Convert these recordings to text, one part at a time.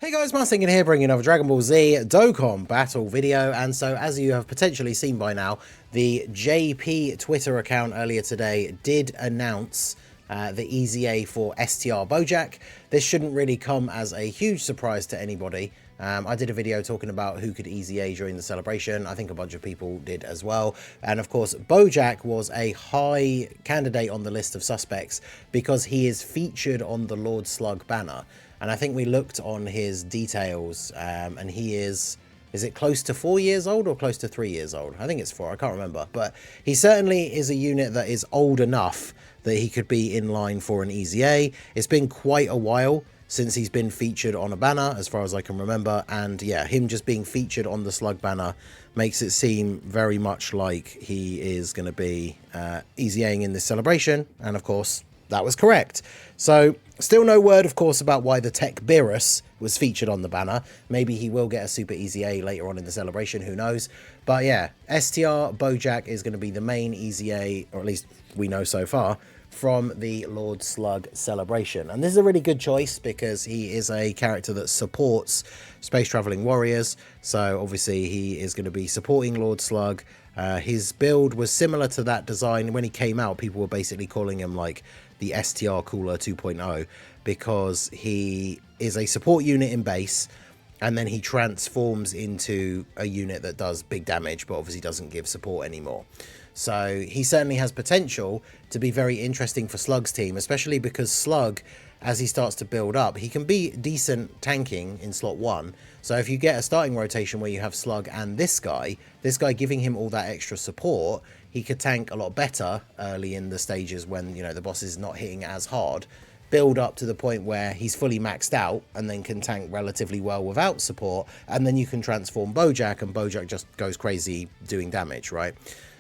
Hey guys, Marsingin here bringing another Dragon Ball Z Dokkan battle video, and so as you have potentially seen by now, the JP Twitter account earlier today did announce the EZA for STR BOUJACK. This shouldn't really come as a huge surprise to anybody. I did a video talking about who could EZA during the celebration. I think a bunch of people did as well. And of course, BOUJACK was a high candidate on the list of suspects because he is featured on the Lord Slug banner. And I think we looked on his details and he is it close to 4 years old or close to 3 years old? I think it's 4, I can't remember. But he certainly is a unit that is old enough that he could be in line for an EZA. It's been quite a while since he's been featured on a banner, as far as I can remember. And yeah, him just being featured on the Slug banner makes it seem very much like he is going to be EZAing in this celebration. And of course, that was correct. So still no word, of course, about why the Tech Beerus was featured on the banner. Maybe he will get a Super EZA later on in the celebration, who knows. But yeah, STR BOUJACK is going to be the main EZA, or at least we know so far, from the Lord Slug celebration. And this is a really good choice because he is a character that supports Space Traveling Warriors. So obviously he is going to be supporting Lord Slug. His build was similar to that design. When he came out, people were basically calling him like the STR Cooler 2.0 because he is a support unit in base, and then he transforms into a unit that does big damage, but obviously doesn't give support anymore. So he certainly has potential to be very interesting for Slug's team, especially because Slug, as he starts to build up, he can be decent tanking in slot 1. So if you get a starting rotation where you have Slug and this guy giving him all that extra support, he could tank a lot better early in the stages when, you know, the boss is not hitting as hard. Build up to the point where he's fully maxed out and then can tank relatively well without support. And then you can transform BOUJACK and BOUJACK just goes crazy doing damage, right?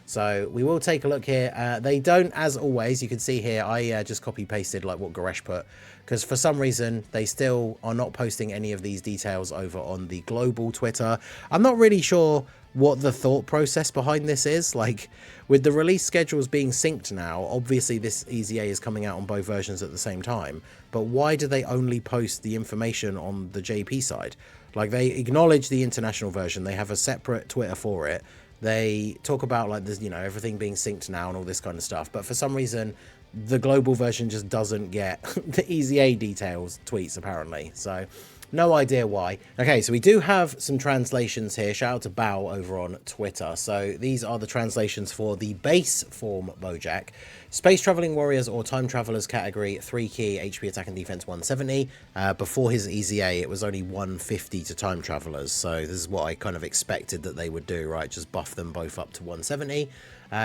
So we will take a look here. They don't, as always, you can see here, I just copy pasted like what Goresh put, because for some reason they still are not posting any of these details over on the global Twitter. I'm not really sure what the thought process behind this is. Like, with the release schedules being synced now, obviously this EZA is coming out on both versions at the same time, but why do they only post the information on the JP side? Like, they acknowledge the international version, they have a separate Twitter for it, they talk about like this, you know, everything being synced now and all this kind of stuff, but for some reason the global version just doesn't get the EZA details tweets apparently. So no idea why. Okay, so we do have some translations here. Shout out to Bao over on Twitter. So these are the translations for the base form BOUJACK. Space Traveling Warriors or Time Travelers category, 3 key, HP attack and defense 170. Before his EZA, it was only 150 to Time Travelers. So this is what I kind of expected that they would do, right? Just buff them both up to 170.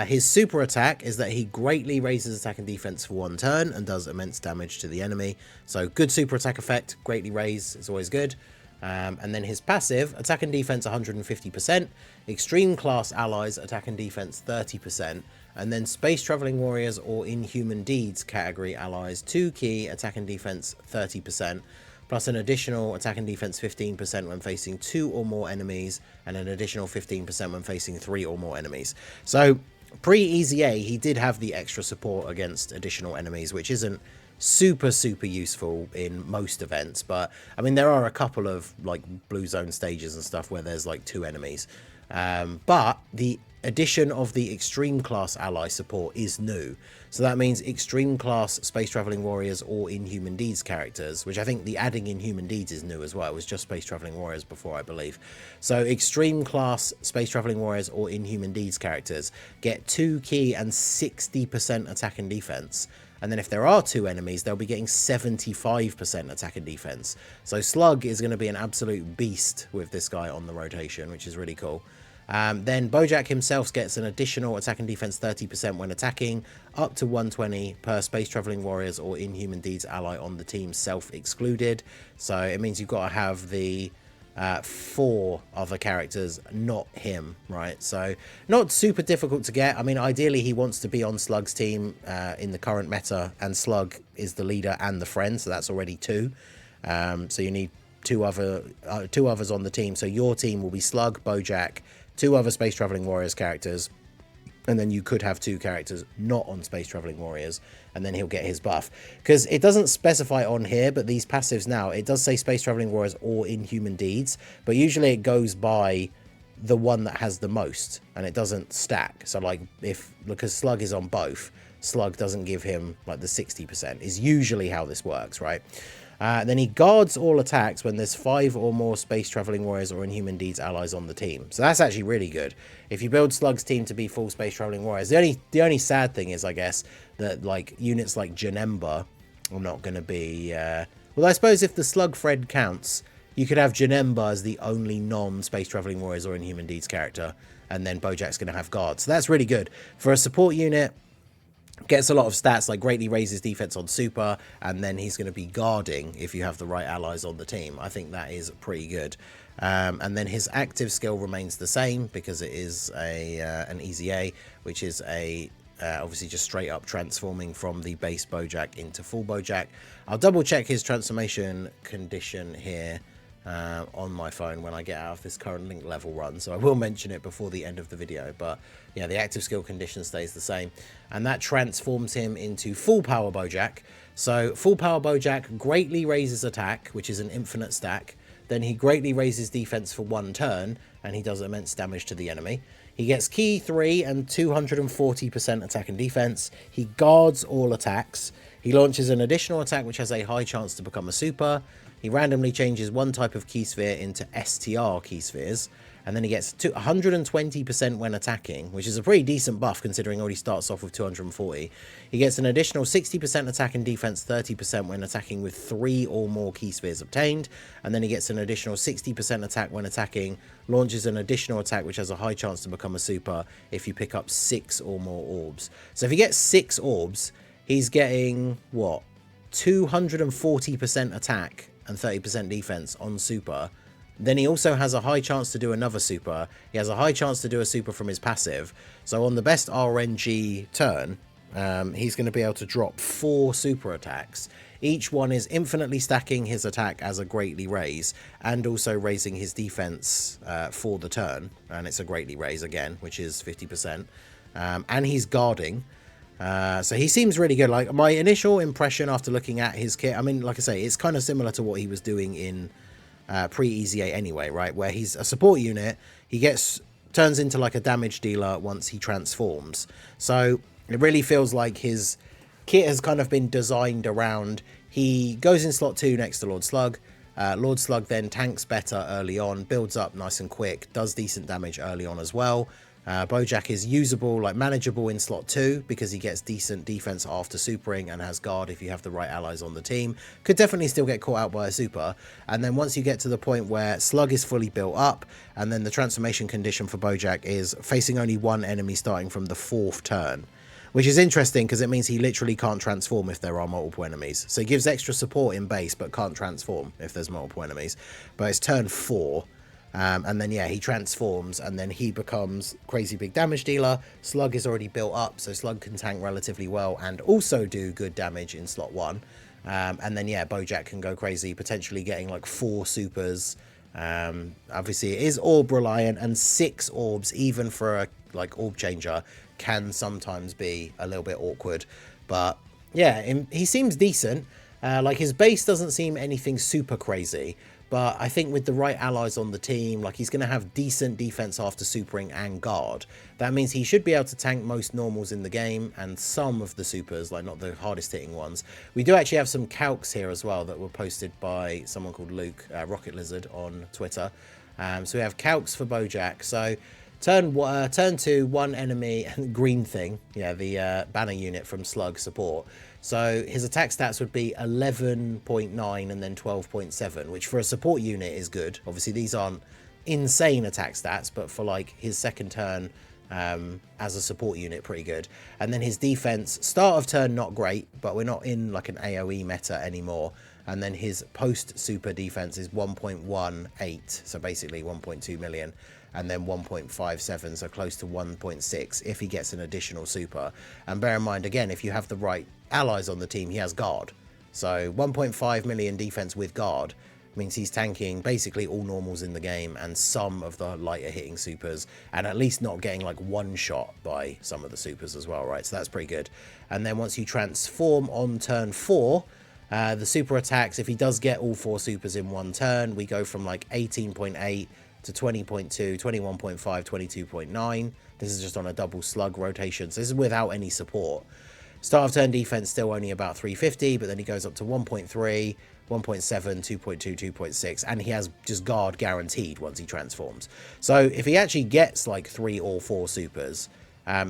His super attack is that he greatly raises attack and defense for 1 turn and does immense damage to the enemy. So good super attack effect, greatly raise, is always good. And then his passive, attack and defense 150%, extreme class allies, attack and defense 30%, and then Space Traveling Warriors or Inhuman Deeds category allies, 2 key, attack and defense 30%, plus an additional attack and defense 15% when facing 2 or more enemies, and an additional 15% when facing 3 or more enemies. So pre-EZA, he did have the extra support against additional enemies, which isn't super useful in most events, but I mean there are a couple of like blue zone stages and stuff where there's like 2 enemies, but the addition of the extreme class ally support is new. So that means extreme class Space Traveling Warriors or Inhuman Deeds characters, which I think the adding Inhuman Deeds is new as well. It was just Space Traveling Warriors before, I believe. So extreme class Space Traveling Warriors or Inhuman Deeds characters get 2 key and 60% attack and defense. And then if there are 2 enemies, they'll be getting 75% attack and defense. So Slug is going to be an absolute beast with this guy on the rotation, which is really cool. Then BOUJACK himself gets an additional attack and defense 30% when attacking, up to 120 per Space Traveling Warriors or Inhuman Deeds ally on the team, self-excluded. So it means you've got to have the 4 other characters, not him, right? So not super difficult to get. I mean, ideally he wants to be on Slug's team in the current meta, and Slug is the leader and the friend, so that's already 2. So you need 2 others on the team. So your team will be Slug, BOUJACK, 2 other Space Traveling Warriors characters, And then you could have 2 characters not on Space Traveling Warriors, and then he'll get his buff. Because it doesn't specify on here, but these passives now, it does say Space Traveling Warriors or Inhuman Deeds, but usually it goes by the one that has the most, and it doesn't stack. So like, because Slug is on both, Slug doesn't give him like the 60%, is usually how this works, right? Then he guards all attacks when there's 5 or more Space Traveling Warriors or Inhuman Deeds allies on the team. So that's actually really good. If you build Slug's team to be full Space Traveling Warriors, the only sad thing is, I guess, that like units like Janemba are not going to be... well, I suppose if the Slug thread counts, you could have Janemba as the only non-Space Traveling Warriors or Inhuman Deeds character, and then Bojack's going to have guards. So that's really good. For a support unit, gets a lot of stats, like greatly raises defense on super, and then he's going to be guarding if you have the right allies on the team. I think that is pretty good. And then his active skill remains the same because it is an EZA, which is obviously just straight up transforming from the base Bojack into full Bojack. I'll double check his transformation condition here on my phone when I get out of this current link level run, so I will mention it before the end of the video. But yeah, the active skill condition stays the same, and that transforms him into full power Bojack. So full power Bojack greatly raises attack, which is an infinite stack. Then he greatly raises defense for 1 turn, and he does immense damage to the enemy. He gets key 3 and 240% attack and defense. He guards all attacks. He launches an additional attack which has a high chance to become a super. He randomly changes 1 type of key sphere into STR key spheres, and then he gets 120% when attacking, which is a pretty decent buff considering he already starts off with 240. He gets an additional 60% attack and defense, 30% when attacking with 3 or more key spheres obtained, and then he gets an additional 60% attack when attacking, launches an additional attack which has a high chance to become a super if you pick up 6 or more orbs. So if he gets 6 orbs, he's getting, what, 240% attack and 30% defense on super. Then he also has a high chance to do another super. He has a high chance to do a super from his passive. So on the best RNG turn, he's going to be able to drop 4 super attacks. Each one is infinitely stacking his attack as a greatly raise, and also raising his defense for the turn. And it's a greatly raise again, which is 50%. And he's guarding. So he seems really good. Like, my initial impression after looking at his kit, I mean, like I say, it's kind of similar to what he was doing in pre-EZA anyway, right? Where he's a support unit, he turns into like a damage dealer once he transforms. So it really feels like his kit has kind of been designed around, he goes in slot 2 next to Lord Slug. Lord Slug then tanks better early on, builds up nice and quick, does decent damage early on as well. Bojack is usable, like manageable in slot 2 because he gets decent defense after supering and has guard if you have the right allies on the team. Could definitely still get caught out by a super. And then once you get to the point where Slug is fully built up, and then the transformation condition for Bojack is facing only 1 enemy starting from the 4th turn. Which is interesting because it means he literally can't transform if there are multiple enemies. So he gives extra support in base but can't transform if there's multiple enemies. But it's turn 4. And then, yeah, he transforms, and then he becomes crazy big damage dealer. Slug is already built up, so Slug can tank relatively well and also do good damage in slot 1. And then, yeah, Bojack can go crazy, potentially getting like 4 supers. Obviously, it is orb reliant, and 6 orbs, even for a like orb changer, can sometimes be a little bit awkward. But yeah, he seems decent. Like, his base doesn't seem anything super crazy. But I think with the right allies on the team, like, he's going to have decent defense after supering and guard. That means he should be able to tank most normals in the game and some of the supers, like not the hardest hitting ones. We do actually have some calcs here as well that were posted by someone called Luke, Rocket Lizard, on Twitter. So we have calcs for Bojack. So turn 2, 1 enemy, green thing. Yeah, the banner unit from Slug support. So his attack stats would be 11.9 and then 12.7, which for a support unit is good. Obviously, these aren't insane attack stats, but for like his second turn as a support unit, pretty good. And then his defense, start of turn, not great, but we're not in like an AoE meta anymore. And then his post super defense is 1.18, so basically 1.2 million. And then 1.57, so close to 1.6 if he gets an additional super. And bear in mind, again, if you have the right allies on the team, he has guard. So 1.5 million defense with guard. means he's tanking basically all normals in the game and some of the lighter hitting supers, and at least not getting like one shot by some of the supers as well, right? So that's pretty good. And then once you transform on turn 4, the super attacks, if he does get all 4 supers in one turn, we go from like 18.8 to 20.2, 21.5, 22.9. This is just on a double slug rotation, so this is without any support. Start of turn defense still only about 350, but then he goes up to 1.3, 1.7, 2.2, 2.6, and he has just guard guaranteed once he transforms. So if he actually gets like 3 or 4 supers,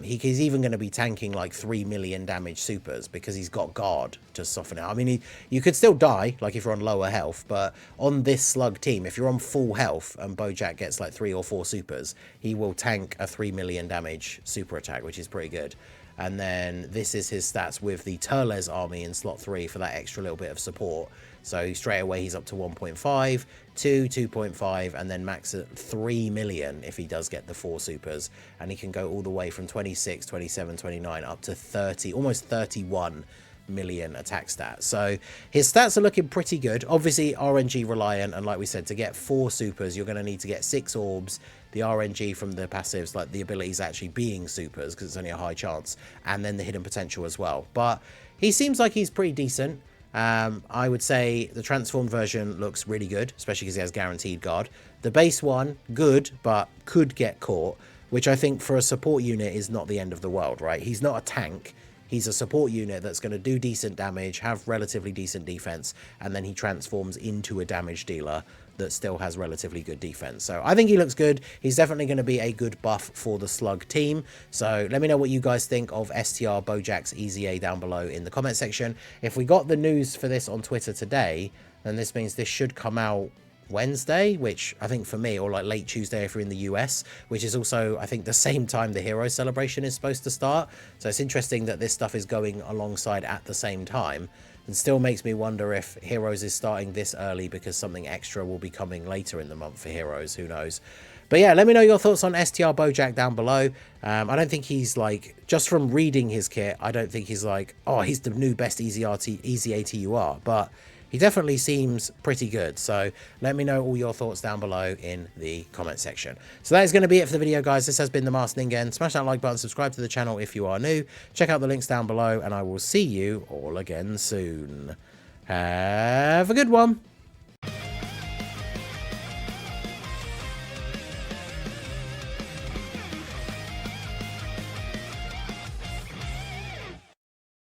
he's even going to be tanking like 3 million damage supers because he's got guard to soften it. I mean, you could still die, like if you're on lower health, but on this slug team, if you're on full health and Bojack gets like 3 or 4 supers, he will tank a 3 million damage super attack, which is pretty good. And then this is his stats with the Turles army in slot 3 for that extra little bit of support. So straight away he's up to 1.5, 2, 2.5, and then max at 3 million if he does get the 4 supers. And he can go all the way from 26, 27, 29 up to 30, almost 31 million attack stats. So his stats are looking pretty good. Obviously RNG reliant, and like we said, to get 4 supers you're going to need to get 6 orbs, the RNG from the passives, like the abilities actually being supers because it's only a high chance, and then the hidden potential as well. But he seems like he's pretty decent. I would say the transformed version looks really good, especially because he has guaranteed guard. The base one, good, but could get caught, which I think for a support unit is not the end of the world, right? He's not a tank. He's a support unit that's going to do decent damage, have relatively decent defense, and then he transforms into a damage dealer that still has relatively good defense. So I think he looks good. He's definitely going to be a good buff for the slug team. So let me know what you guys think of STR BOUJACK's EZA down below in the comment section. If we got the news for this on Twitter today, then this means this should come out Wednesday, which I think for me, or like late Tuesday if you're in the US, which is also I think the same time the Heroes celebration is supposed to start. So it's interesting that this stuff is going alongside at the same time, and still makes me wonder if Heroes is starting this early because something extra will be coming later in the month for Heroes, who knows. But yeah, let me know your thoughts on STR BOUJACK down below. I don't think he's like, just from reading his kit, I don't think he's like, oh, he's the new best EZA TUR, but he definitely seems pretty good. So let me know all your thoughts down below in the comment section. So that is going to be it for the video, guys. This has been the Masked Ningen. Smash that like button, subscribe to the channel if you are new. Check out the links down below, and I will see you all again soon. Have a good one.